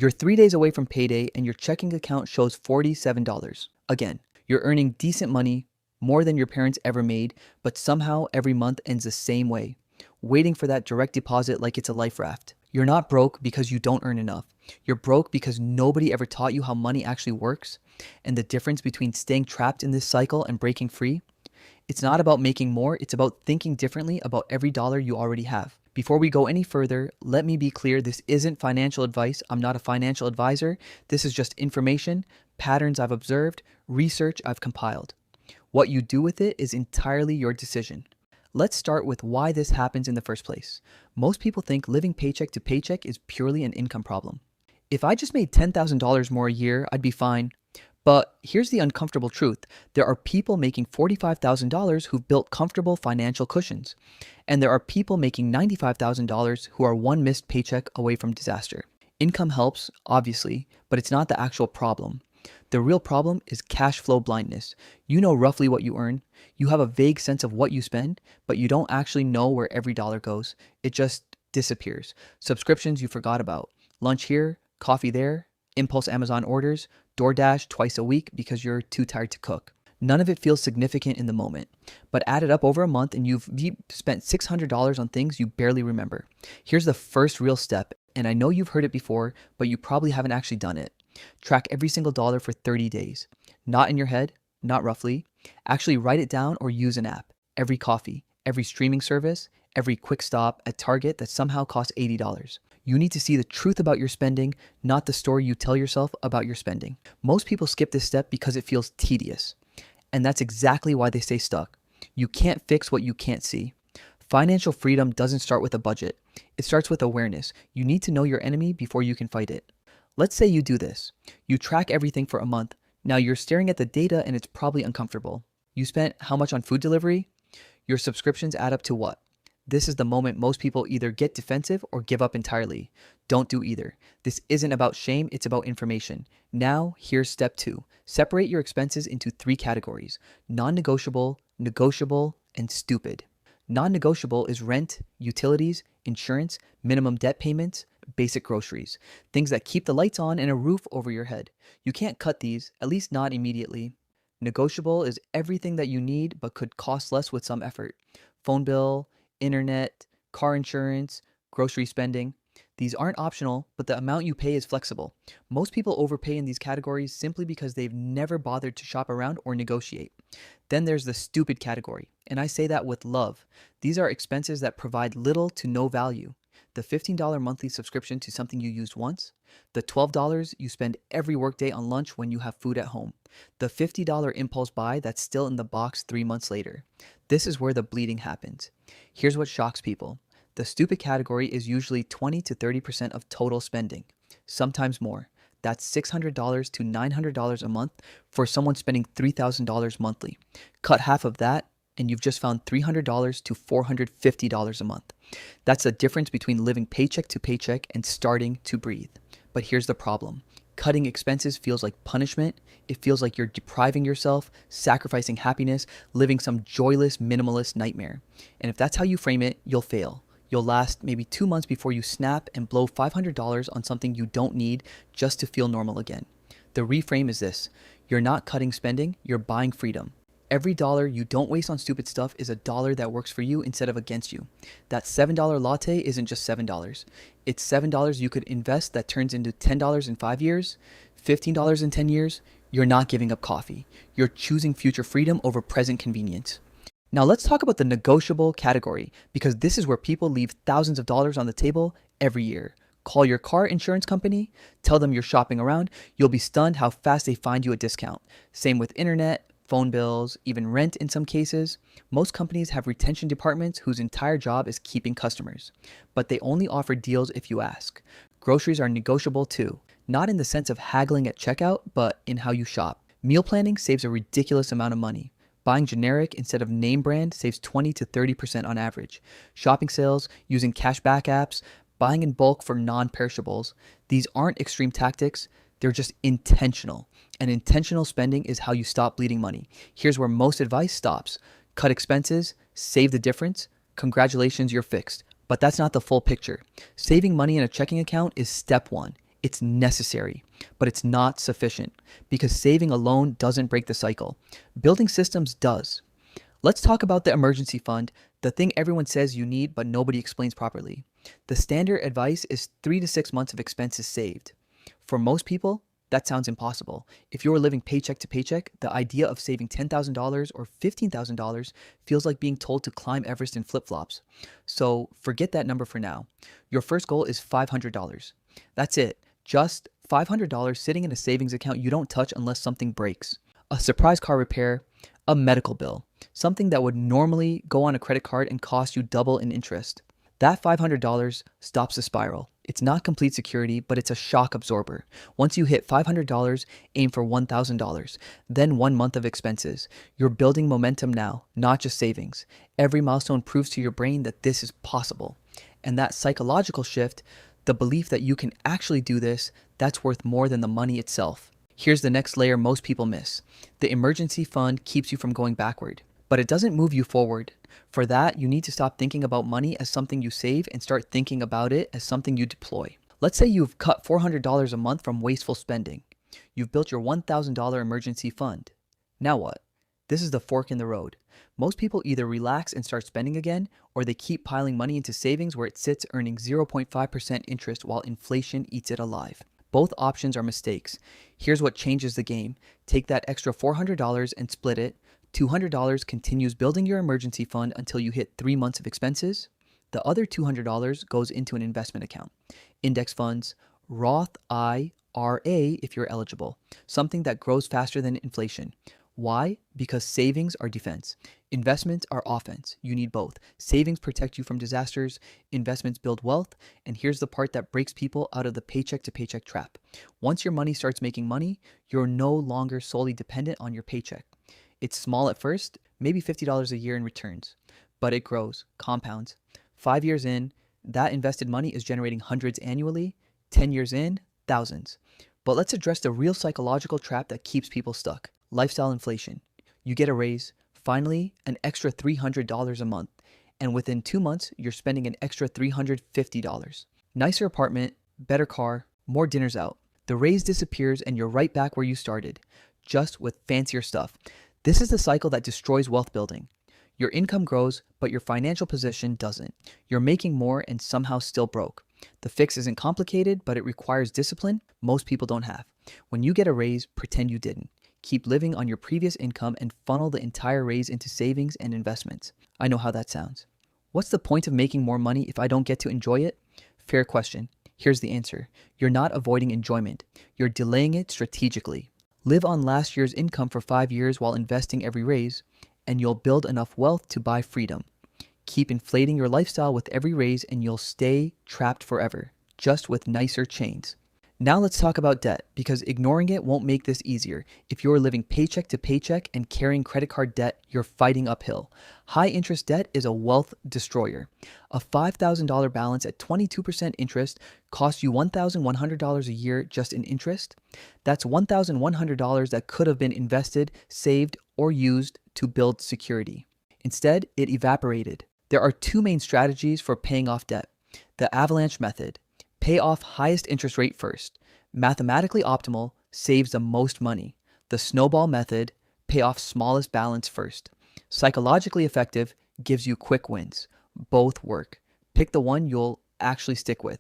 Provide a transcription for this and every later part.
You're 3 days away from payday and your checking account shows $47. Again, you're earning decent money, more than your parents ever made, but somehow every month ends the same way, waiting for that direct deposit like it's a life raft. You're not broke because you don't earn enough. You're broke because nobody ever taught you how money actually works and the difference between staying trapped in this cycle and breaking free. It's not about making more, it's about thinking differently about every dollar you already have. Before we go any further, let me be clear, this isn't financial advice. I'm not a financial advisor. This is just information, patterns I've observed, research I've compiled. What you do with it is entirely your decision. Let's start with why this happens in the first place. Most people think living paycheck to paycheck is purely an income problem. If I just made $10,000 more a year, I'd be fine. But here's the uncomfortable truth. There are people making $45,000 who've built comfortable financial cushions. And there are people making $95,000 who are one missed paycheck away from disaster. Income helps, obviously, but it's not the actual problem. The real problem is cash flow blindness. You know roughly what you earn. You have a vague sense of what you spend, but you don't actually know where every dollar goes. It just disappears. Subscriptions you forgot about. Lunch here, coffee there, impulse Amazon orders, DoorDash twice a week because you're too tired to cook. None of it feels significant in the moment, but add it up over a month and you've spent $600 on things you barely remember. Here's the first real step, and I know you've heard it before, but you probably haven't actually done it. Track every single dollar for 30 days. Not in your head, not roughly. Actually write it down or use an app. Every coffee, every streaming service, every quick stop at Target that somehow costs $80. You need to see the truth about your spending, not the story you tell yourself about your spending. Most people skip this step because it feels tedious. And that's exactly why they stay stuck. You can't fix what you can't see. Financial freedom doesn't start with a budget. It starts with awareness. You need to know your enemy before you can fight it. Let's say you do this. You track everything for a month. Now you're staring at the data and it's probably uncomfortable. You spent how much on food delivery? Your subscriptions add up to what? This is the moment most people either get defensive or give up entirely. Don't do either. This isn't about shame, it's about information. Now, here's step 2. Separate your expenses into 3 categories: non-negotiable, negotiable, and stupid. Non-negotiable is rent, utilities, insurance, minimum debt payments, basic groceries, things that keep the lights on and a roof over your head. You can't cut these, at least not immediately. Negotiable is everything that you need but could cost less with some effort. Phone bill, internet, car insurance, grocery spending. These aren't optional, but the amount you pay is flexible. Most people overpay in these categories simply because they've never bothered to shop around or negotiate. Then there's the stupid category, and I say that with love. These are expenses that provide little to no value. The $15 monthly subscription to something you used once, the $12 you spend every workday on lunch when you have food at home, the $50 impulse buy that's still in the box 3 months later. This is where the bleeding happens. Here's what shocks people. The stupid category is usually 20 to 30% of total spending, sometimes more. That's $600 to $900 a month for someone spending $3,000 monthly. Cut half of that, and you've just found $300 to $450 a month. That's the difference between living paycheck to paycheck and starting to breathe. But here's the problem. Cutting expenses feels like punishment. It feels like you're depriving yourself, sacrificing happiness, living some joyless, minimalist nightmare. And if that's how you frame it, you'll fail. You'll last maybe 2 months before you snap and blow $500 on something you don't need just to feel normal again. The reframe is this. You're not cutting spending, you're buying freedom. Every dollar you don't waste on stupid stuff is a dollar that works for you instead of against you. That $7 latte isn't just $7. It's $7 you could invest that turns into $10 in 5 years, $15 in 10 years. You're not giving up coffee. You're choosing future freedom over present convenience. Now let's talk about the negotiable category, because this is where people leave thousands of dollars on the table every year. Call your car insurance company, tell them you're shopping around. You'll be stunned how fast they find you a discount. Same with internet, phone bills, even rent in some cases. Most companies have retention departments whose entire job is keeping customers, but they only offer deals if you ask. Groceries are negotiable too, not in the sense of haggling at checkout, but in how you shop. Meal planning saves a ridiculous amount of money. Buying generic instead of name brand saves 20 to 30% on average. Shopping sales, using cashback apps, buying in bulk for non-perishables. These aren't extreme tactics, they're just intentional. And intentional spending is how you stop bleeding money. Here's where most advice stops. Cut expenses, save the difference. Congratulations, you're fixed. But that's not the full picture. Saving money in a checking account is step 1. It's necessary, but it's not sufficient because saving alone doesn't break the cycle. Building systems does. Let's talk about the emergency fund, the thing everyone says you need but nobody explains properly. The standard advice is 3 to 6 months of expenses saved. For most people, that sounds impossible. If you're living paycheck to paycheck, the idea of saving $10,000 or $15,000 feels like being told to climb Everest in flip flops. So forget that number for now. Your first goal is $500. That's it. Just $500 sitting in a savings account you don't touch unless something breaks. A surprise car repair, a medical bill, something that would normally go on a credit card and cost you double in interest. That $500 stops the spiral. It's not complete security, but it's a shock absorber. Once you hit $500, aim for $1,000, then 1 month of expenses. You're building momentum now, not just savings. Every milestone proves to your brain that this is possible. And that psychological shift, the belief that you can actually do this, that's worth more than the money itself. Here's the next layer most people miss. The emergency fund keeps you from going backward, but it doesn't move you forward. For that, you need to stop thinking about money as something you save and start thinking about it as something you deploy. Let's say you've cut $400 a month from wasteful spending. You've built your $1,000 emergency fund. Now what? This is the fork in the road. Most people either relax and start spending again, or they keep piling money into savings where it sits earning 0.5% interest while inflation eats it alive. Both options are mistakes. Here's what changes the game. Take that extra $400 and split it. $200 continues building your emergency fund until you hit 3 months of expenses. The other $200 goes into an investment account. Index funds, Roth IRA if you're eligible, something that grows faster than inflation. Why? Because savings are defense. Investments are offense. You need both. Savings protect you from disasters, investments build wealth, and here's the part that breaks people out of the paycheck to paycheck trap. Once your money starts making money, you're no longer solely dependent on your paycheck. It's small at first, maybe $50 a year in returns, but it grows, compounds. 5 years in, that invested money is generating hundreds annually. 10 years in, thousands. But let's address the real psychological trap that keeps people stuck. Lifestyle inflation. You get a raise, finally an extra $300 a month, and within 2 months, you're spending an extra $350. Nicer apartment, better car, more dinners out. The raise disappears and you're right back where you started, just with fancier stuff. This is the cycle that destroys wealth building. Your income grows, but your financial position doesn't. You're making more and somehow still broke. The fix isn't complicated, but it requires discipline most people don't have. When you get a raise, pretend you didn't. Keep living on your previous income and funnel the entire raise into savings and investments. I know how that sounds. What's the point of making more money if I don't get to enjoy it? Fair question. Here's the answer. You're not avoiding enjoyment. You're delaying it strategically. Live on last year's income for 5 years while investing every raise, and you'll build enough wealth to buy freedom. Keep inflating your lifestyle with every raise and you'll stay trapped forever, just with nicer chains. Now let's talk about debt, because ignoring it won't make this easier. If you're living paycheck to paycheck and carrying credit card debt, you're fighting uphill. High interest debt is a wealth destroyer. A $5,000 balance at 22% interest costs you $1,100 a year just in interest. That's $1,100 that could have been invested, saved, or used to build security. Instead, it evaporated. There are 2 main strategies for paying off debt. The avalanche method. Pay off highest interest rate first. Mathematically optimal, saves the most money. The snowball method. Pay off smallest balance first. Psychologically effective, gives you quick wins. Both work. Pick the one you'll actually stick with.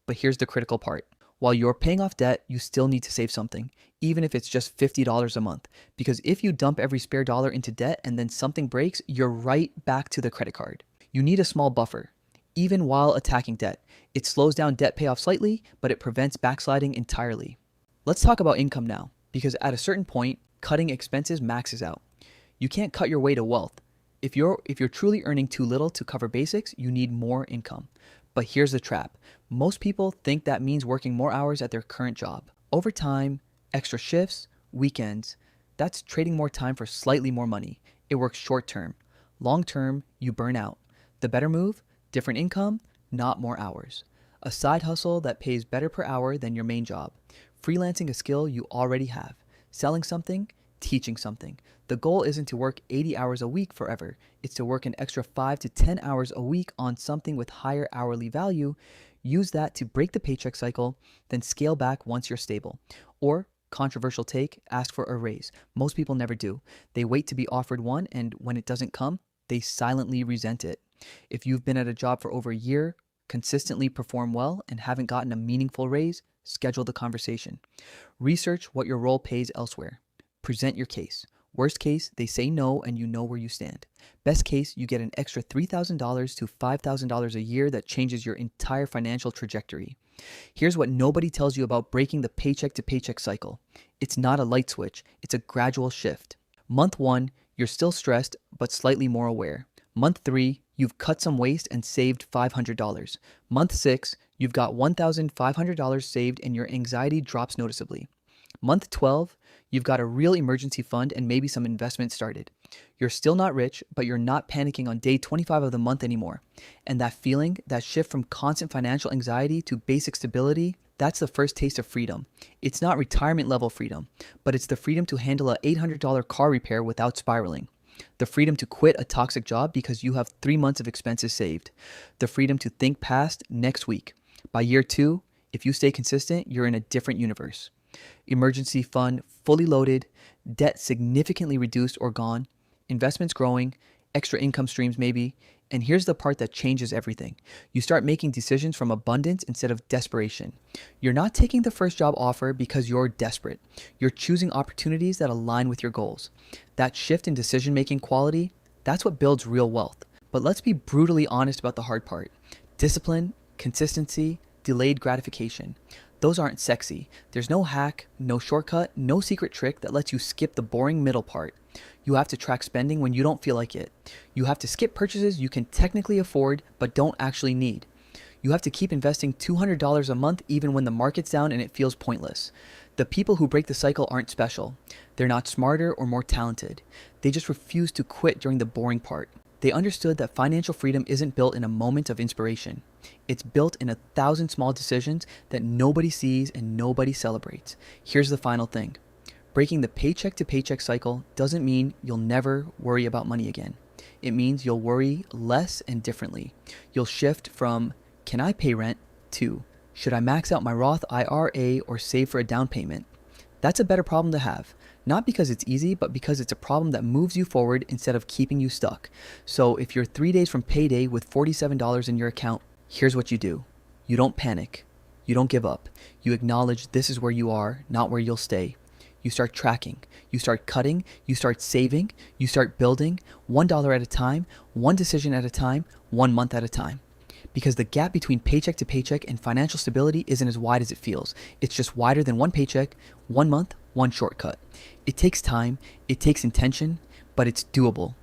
But here's the critical part. While you're paying off debt, you still need to save something, even if it's just $50 a month. Because if you dump every spare dollar into debt and then something breaks, you're right back to the credit card. You need a small buffer. Even while attacking debt, it slows down debt payoff slightly, but it prevents backsliding entirely. Let's talk about income now, because at a certain point, cutting expenses maxes out. You can't cut your way to wealth. If you're truly earning too little to cover basics, you need more income. But here's the trap. Most people think that means working more hours at their current job. Overtime, extra shifts, weekends, that's trading more time for slightly more money. It works short term. Long term, you burn out. The better move? Different income, not more hours. A side hustle that pays better per hour than your main job. Freelancing a skill you already have. Selling something, teaching something. The goal isn't to work 80 hours a week forever. It's to work an extra 5 to 10 hours a week on something with higher hourly value. Use that to break the paycheck cycle, then scale back once you're stable. Or, controversial take, ask for a raise. Most people never do. They wait to be offered one, and when it doesn't come, they silently resent it. If you've been at a job for over a year, consistently perform well, and haven't gotten a meaningful raise, schedule the conversation. Research what your role pays elsewhere. Present your case. Worst case, they say no and you know where you stand. Best case, you get an extra $3,000 to $5,000 a year that changes your entire financial trajectory. Here's what nobody tells you about breaking the paycheck to paycheck cycle. It's not a light switch, it's a gradual shift. Month 1, you're still stressed but slightly more aware. Month 3, you've cut some waste and saved $500. Month 6, you've got $1,500 saved and your anxiety drops noticeably. Month 12, you've got a real emergency fund and maybe some investment started. You're still not rich, but you're not panicking on day 25 of the month anymore. And that feeling, that shift from constant financial anxiety to basic stability, that's the first taste of freedom. It's not retirement level freedom, but it's the freedom to handle an $800 car repair without spiraling. The freedom to quit a toxic job because you have 3 months of expenses saved. The freedom to think past next week. By year 2, if you stay consistent, you're in a different universe. Emergency fund fully loaded, debt significantly reduced or gone, investments growing, extra income streams maybe, and here's the part that changes everything. You start making decisions from abundance instead of desperation. You're not taking the first job offer because you're desperate. You're choosing opportunities that align with your goals. That shift in decision-making quality, that's what builds real wealth. But let's be brutally honest about the hard part. Discipline, consistency, delayed gratification. Those aren't sexy. There's no hack, no shortcut, no secret trick that lets you skip the boring middle part. You have to track spending when you don't feel like it. You have to skip purchases you can technically afford but don't actually need. You have to keep investing $200 a month even when the market's down and it feels pointless. The people who break the cycle aren't special. They're not smarter or more talented. They just refuse to quit during the boring part. They understood that financial freedom isn't built in a moment of inspiration. It's built in 1,000 small decisions that nobody sees and nobody celebrates. Here's the final thing. Breaking the paycheck to paycheck cycle doesn't mean you'll never worry about money again. It means you'll worry less and differently. You'll shift from, can I pay rent, to, should I max out my Roth IRA or save for a down payment? That's a better problem to have. Not because it's easy, but because it's a problem that moves you forward instead of keeping you stuck. So if you're 3 days from payday with $47 in your account, here's what you do. You don't panic. You don't give up. You acknowledge this is where you are, not where you'll stay. You start tracking. You start cutting. You start saving. You start building $1 at a time, one decision at a time, 1 month at a time. Because the gap between paycheck to paycheck and financial stability isn't as wide as it feels. It's just wider than one paycheck, 1 month, one shortcut. It takes time, it takes intention, but it's doable.